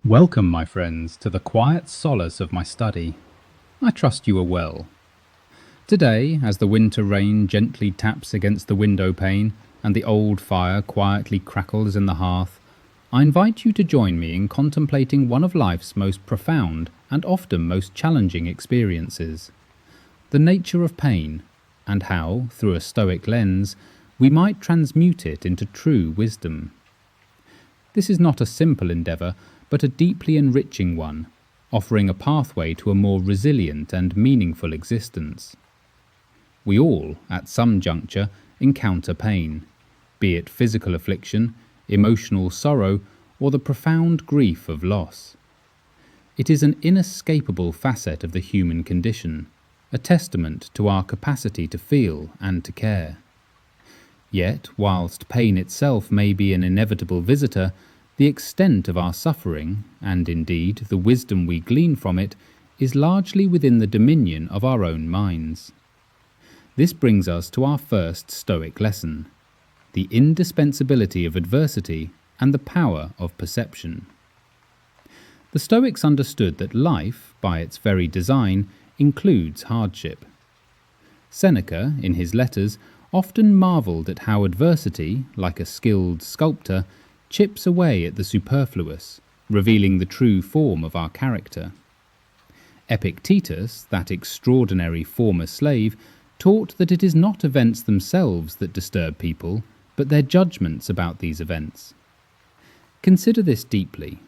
Welcome, my friends, to the quiet solace of my study. I trust you are well. Today, as the winter rain gently taps against the window pane and the old fire quietly crackles in the hearth, I invite you to join me in contemplating one of life's most profound and often most challenging experiences: the nature of pain, and how, through a Stoic lens, we might transmute it into true wisdom. This is not a simple endeavour, but a deeply enriching one, offering a pathway to a more resilient and meaningful existence. We all, at some juncture, encounter pain, be it physical affliction, emotional sorrow, or the profound grief of loss. It is an inescapable facet of the human condition, a testament to our capacity to feel and to care. Yet, whilst pain itself may be an inevitable visitor, the extent of our suffering, and indeed the wisdom we glean from it, is largely within the dominion of our own minds. This brings us to our first Stoic lesson: the indispensability of adversity and the power of perception. The Stoics understood that life, by its very design, includes hardship. Seneca, in his letters, often marvelled at how adversity, like a skilled sculptor, chips away at the superfluous, revealing the true form of our character. Epictetus, that extraordinary former slave, taught that it is not events themselves that disturb people, but their judgments about these events. Consider this deeply.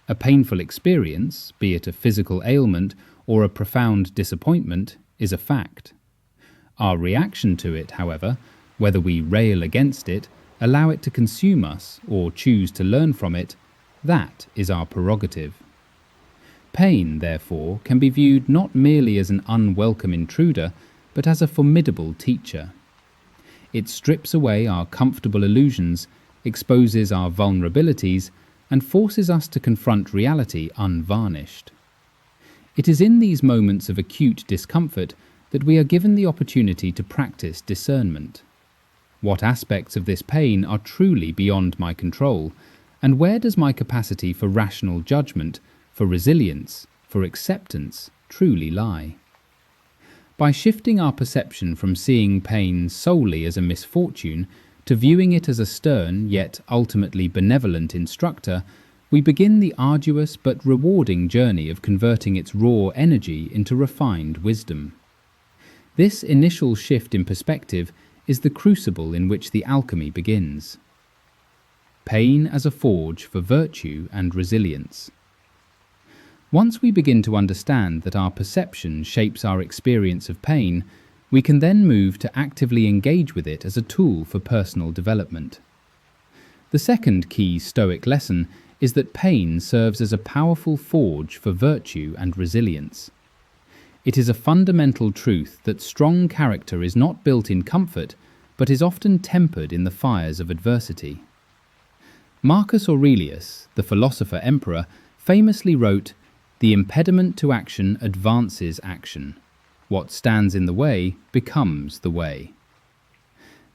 A painful experience, be it a physical ailment or a profound disappointment, is a fact. Our reaction to it, however, whether we rail against it, allow it to consume us, or choose to learn from it, that is our prerogative. Pain, therefore, can be viewed not merely as an unwelcome intruder, but as a formidable teacher. It strips away our comfortable illusions, exposes our vulnerabilities, and forces us to confront reality unvarnished. It is in these moments of acute discomfort that we are given the opportunity to practice discernment. What aspects of this pain are truly beyond my control, and where does my capacity for rational judgment, for resilience, for acceptance truly lie? By shifting our perception from seeing pain solely as a misfortune to viewing it as a stern yet ultimately benevolent instructor, we begin the arduous but rewarding journey of converting its raw energy into refined wisdom. This initial shift in perspective is the crucible in which the alchemy begins. Pain as a forge for virtue and resilience. Once we begin to understand that our perception shapes our experience of pain, we can then move to actively engage with it as a tool for personal development. The second key Stoic lesson is that pain serves as a powerful forge for virtue and resilience. It is a fundamental truth that strong character is not built in comfort, but is often tempered in the fires of adversity. Marcus Aurelius, the philosopher-emperor, famously wrote, "The impediment to action advances action. What stands in the way becomes the way."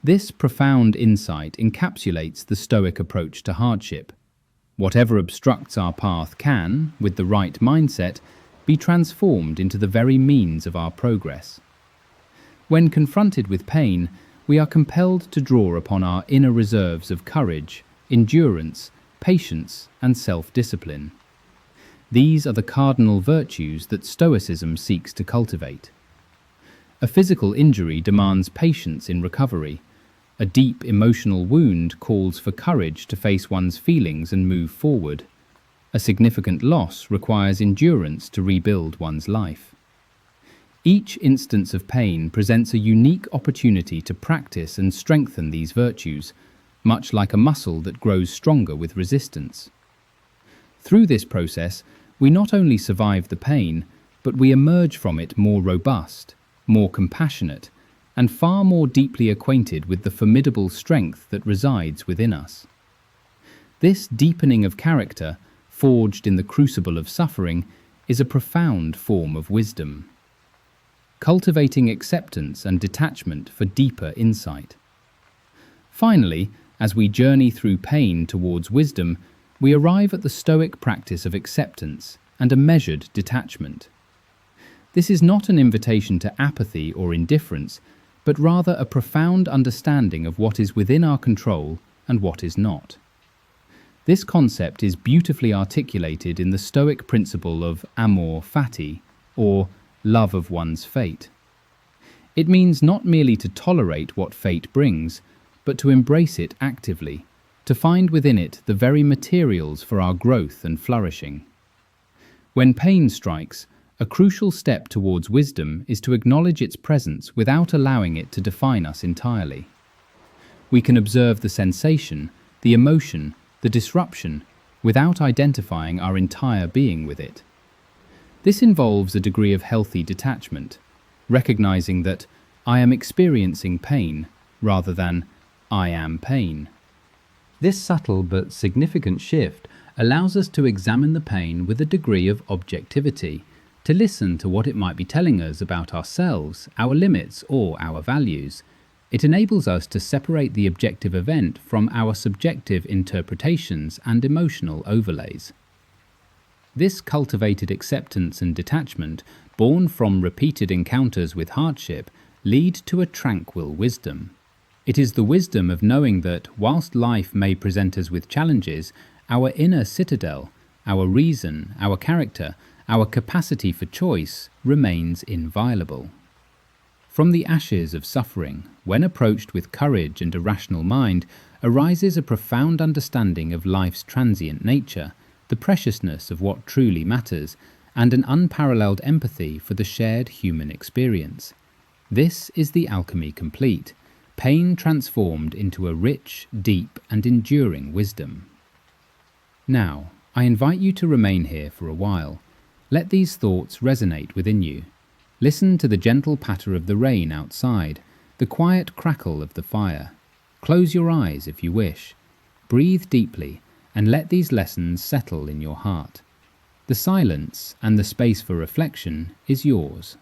This profound insight encapsulates the Stoic approach to hardship. Whatever obstructs our path can, with the right mindset, be transformed into the very means of our progress. When confronted with pain, we are compelled to draw upon our inner reserves of courage, endurance, patience, and self-discipline. These are the cardinal virtues that Stoicism seeks to cultivate. A physical injury demands patience in recovery. A deep emotional wound calls for courage to face one's feelings and move forward. A significant loss requires endurance to rebuild one's life. Each instance of pain presents a unique opportunity to practice and strengthen these virtues, much like a muscle that grows stronger with resistance. Through this process, we not only survive the pain, but we emerge from it more robust, more compassionate, and far more deeply acquainted with the formidable strength that resides within us. This deepening of character, forged in the crucible of suffering, is a profound form of wisdom. Cultivating acceptance and detachment for deeper insight. Finally, as we journey through pain towards wisdom, we arrive at the Stoic practice of acceptance and a measured detachment. This is not an invitation to apathy or indifference, but rather a profound understanding of what is within our control and what is not. This concept is beautifully articulated in the Stoic principle of Amor Fati, or love of one's fate. It means not merely to tolerate what fate brings, but to embrace it actively, to find within it the very materials for our growth and flourishing. When pain strikes, a crucial step towards wisdom is to acknowledge its presence without allowing it to define us entirely. We can observe the sensation, the emotion, the disruption, without identifying our entire being with it. This involves a degree of healthy detachment, recognizing that I am experiencing pain rather than I am pain. This subtle but significant shift allows us to examine the pain with a degree of objectivity, to listen to what it might be telling us about ourselves, our limits, or our values. It enables us to separate the objective event from our subjective interpretations and emotional overlays. This cultivated acceptance and detachment, born from repeated encounters with hardship, lead to a tranquil wisdom. It is the wisdom of knowing that, whilst life may present us with challenges, our inner citadel, our reason, our character, our capacity for choice remains inviolable. From the ashes of suffering, when approached with courage and a rational mind, arises a profound understanding of life's transient nature, the preciousness of what truly matters, and an unparalleled empathy for the shared human experience. This is the alchemy complete, pain transformed into a rich, deep, and enduring wisdom. Now, I invite you to remain here for a while. Let these thoughts resonate within you. Listen to the gentle patter of the rain outside, the quiet crackle of the fire. Close your eyes if you wish. Breathe deeply and let these lessons settle in your heart. The silence and the space for reflection is yours.